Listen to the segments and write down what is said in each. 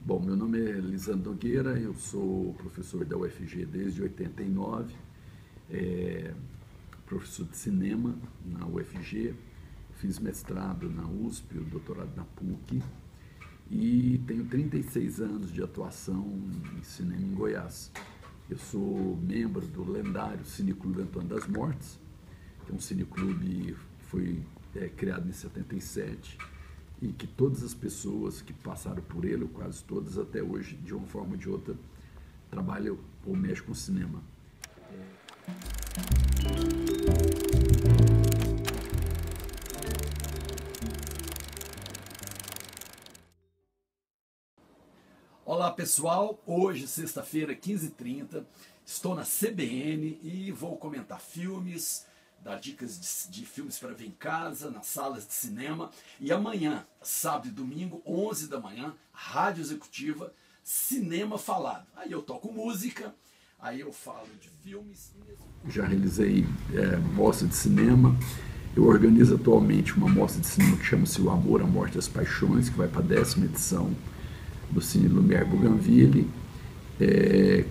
Bom, meu nome é Lisandro Nogueira, eu sou professor da UFG desde 89, professor de cinema na UFG, fiz mestrado na USP, doutorado na PUC e tenho 36 anos de atuação em cinema em Goiás. Eu sou membro do lendário Cineclube Antônio das Mortes, que é um cineclube que foi criado em 77 e que todas as pessoas que passaram por ele, ou quase todas até hoje, de uma forma ou de outra, trabalham ou mexem com cinema. Olá pessoal, hoje sexta-feira, 15h30, estou na CBN e vou comentar filmes, dar dicas de filmes para ver em casa, nas salas de cinema. E amanhã, sábado e domingo, 11 da manhã, Rádio Executiva, Cinema Falado. Aí eu toco música, aí eu falo de filmes. Já realizei mostra de cinema. Eu organizo atualmente uma mostra de cinema que chama-se O Amor, a Morte e as Paixões, que vai para a 10ª edição do Cine Lumière Bougainville.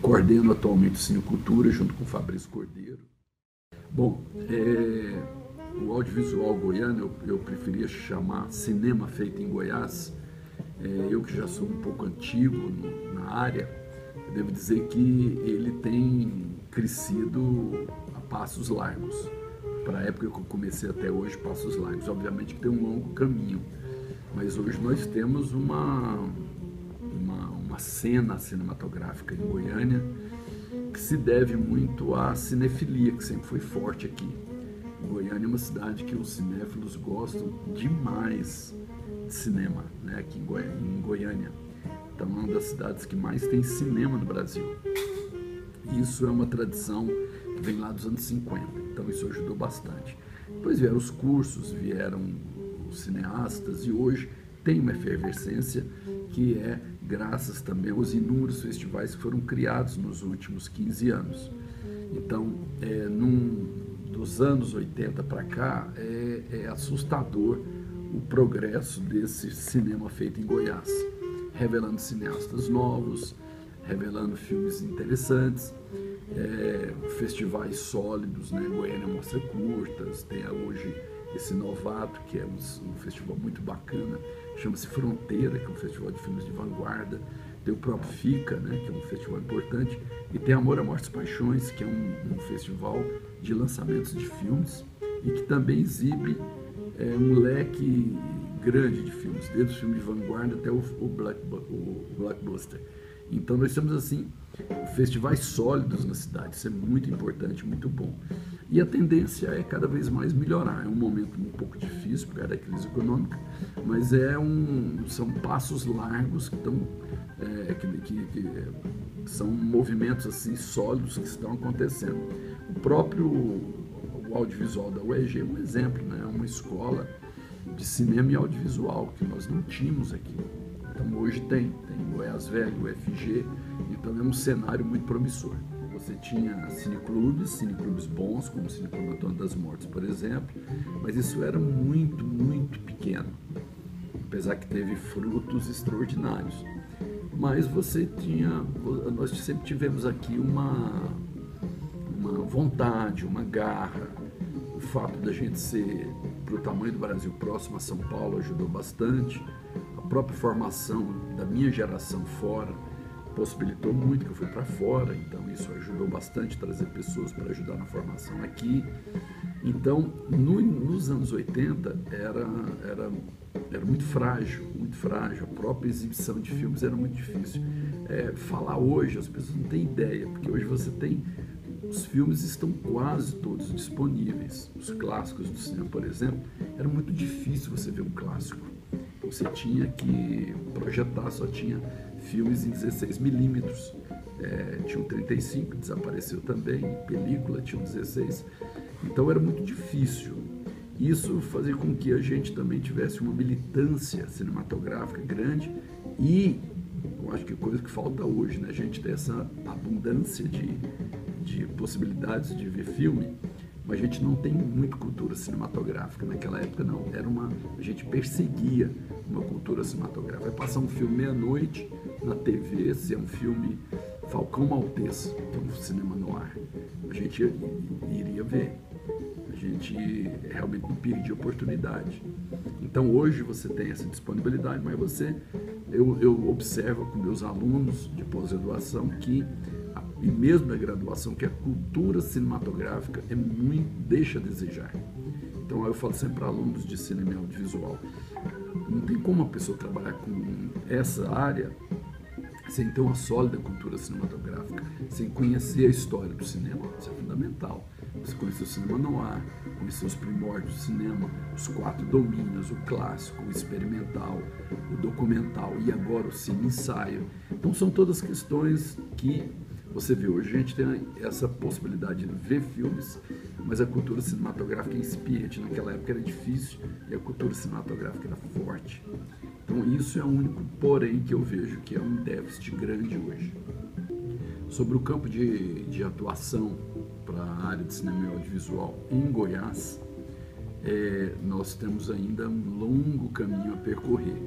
Coordeno atualmente o Cine Cultura junto com o Fabrício Cordeiro. Bom, o audiovisual goiano eu preferia chamar cinema feito em Goiás. Eu que já sou um pouco antigo na área, eu devo dizer que ele tem crescido a passos largos. Para a época que eu comecei até hoje, passos largos. Obviamente que tem um longo caminho, mas hoje nós temos uma cena cinematográfica em Goiânia que se deve muito à cinefilia, que sempre foi forte aqui. Goiânia é uma cidade que os cinéfilos gostam demais de cinema, né? Aqui em Goiânia. Então é uma das cidades que mais tem cinema no Brasil. Isso é uma tradição que vem lá dos anos 50, então isso ajudou bastante. Depois vieram os cursos, vieram os cineastas e hoje tem uma efervescência que é graças também aos inúmeros festivais que foram criados nos últimos 15 anos. Então, dos anos 80 para cá, é assustador o progresso desse cinema feito em Goiás, revelando cineastas novos, revelando filmes interessantes, festivais sólidos, né? Goiânia mostra curtas, tem hoje esse Novato, que é um festival muito bacana, chama-se Fronteira, que é um festival de filmes de vanguarda. Tem o próprio FICA, né, que é um festival importante, e tem Amor, a Morte e Paixões, que é um festival de lançamentos de filmes e que também exibe um leque grande de filmes, desde o filme de vanguarda até o blockbuster. Então nós temos assim festivais sólidos na cidade, isso é muito importante, muito bom. E a tendência é cada vez mais melhorar. É um momento um pouco difícil por causa da crise econômica, mas são passos largos que são movimentos assim sólidos que estão acontecendo. O próprio audiovisual da UEG é um exemplo, né? É uma escola de cinema e audiovisual que nós não tínhamos aqui. Então hoje tem Goiás Velho, UFG, então é um cenário muito promissor. Você tinha cineclubes bons, como o Cineclube Antônio das Mortes, por exemplo, mas isso era muito, muito pequeno, apesar que teve frutos extraordinários. Mas nós sempre tivemos aqui uma vontade, uma garra. O fato da gente ser, para o tamanho do Brasil, próximo a São Paulo, ajudou bastante. A própria formação da minha geração fora possibilitou muito que eu fui para fora, então isso ajudou bastante a trazer pessoas para ajudar na formação aqui. Então, nos anos 80 era muito frágil, a própria exibição de filmes era muito difícil. Falar hoje, as pessoas não têm ideia, porque hoje os filmes estão quase todos disponíveis. Os clássicos do cinema, por exemplo, era muito difícil você ver um clássico. Você tinha que projetar, só tinha filmes em 16mm, tinha um 35, desapareceu também, película tinha um 16, então era muito difícil. Isso fazia com que a gente também tivesse uma militância cinematográfica grande e eu acho que é coisa que falta hoje, né? A gente tem essa abundância de possibilidades de ver filme mas a gente não tem muita cultura cinematográfica. Naquela época não, a gente perseguia uma cultura cinematográfica. Vai passar um filme meia-noite na TV, se é um filme Falcão Maltês, que é um cinema no ar, a gente iria ver. A gente realmente não perdia oportunidade. Então hoje você tem essa disponibilidade, mas eu observo com meus alunos de pós-graduação e mesmo na graduação, que a cultura cinematográfica deixa a desejar. Então eu falo sempre para alunos de cinema e audiovisual, não tem como uma pessoa trabalhar com essa área sem ter uma sólida cultura cinematográfica, sem conhecer a história do cinema. Isso é fundamental. Você conhecer o cinema no ar, conhecer os primórdios do cinema, os 4 domínios, o clássico, o experimental, o documental e agora o cine-ensaio. Então são todas questões que você vê hoje. A gente tem essa possibilidade de ver filmes, mas a cultura cinematográfica é incipiente. Naquela época era difícil e a cultura cinematográfica era forte. Então isso é o único porém que eu vejo que é um déficit grande hoje. Sobre o campo de atuação para a área de cinema e audiovisual em Goiás, nós temos ainda um longo caminho a percorrer.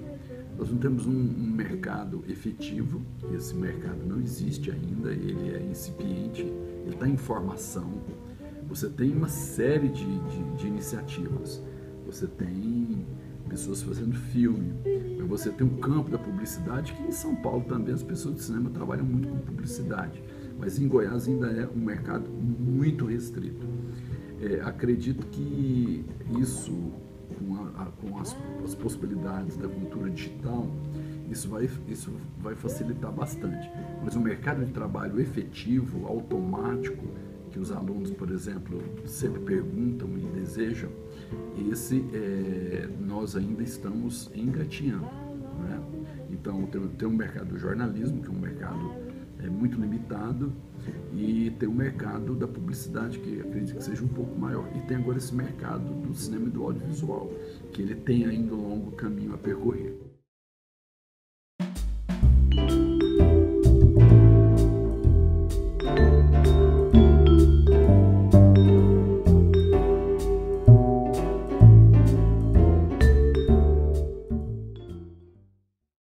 Nós não temos um mercado efetivo, esse mercado não existe ainda, ele é incipiente, ele está em formação. Você tem uma série de iniciativas, você tem pessoas fazendo filme, mas você tem um campo da publicidade, que em São Paulo também as pessoas de cinema trabalham muito com publicidade, mas em Goiás ainda é um mercado muito restrito. Acredito que isso, com as possibilidades da cultura digital, isso vai facilitar bastante. Mas o mercado de trabalho efetivo, automático, que os alunos, por exemplo, sempre perguntam e desejam, nós ainda estamos engatinhando, né? Então tem um mercado do jornalismo, que é um mercado muito limitado, e tem o mercado da publicidade, que acredito que seja um pouco maior, e tem agora esse mercado do cinema e do audiovisual, que ele tem ainda um longo caminho a percorrer.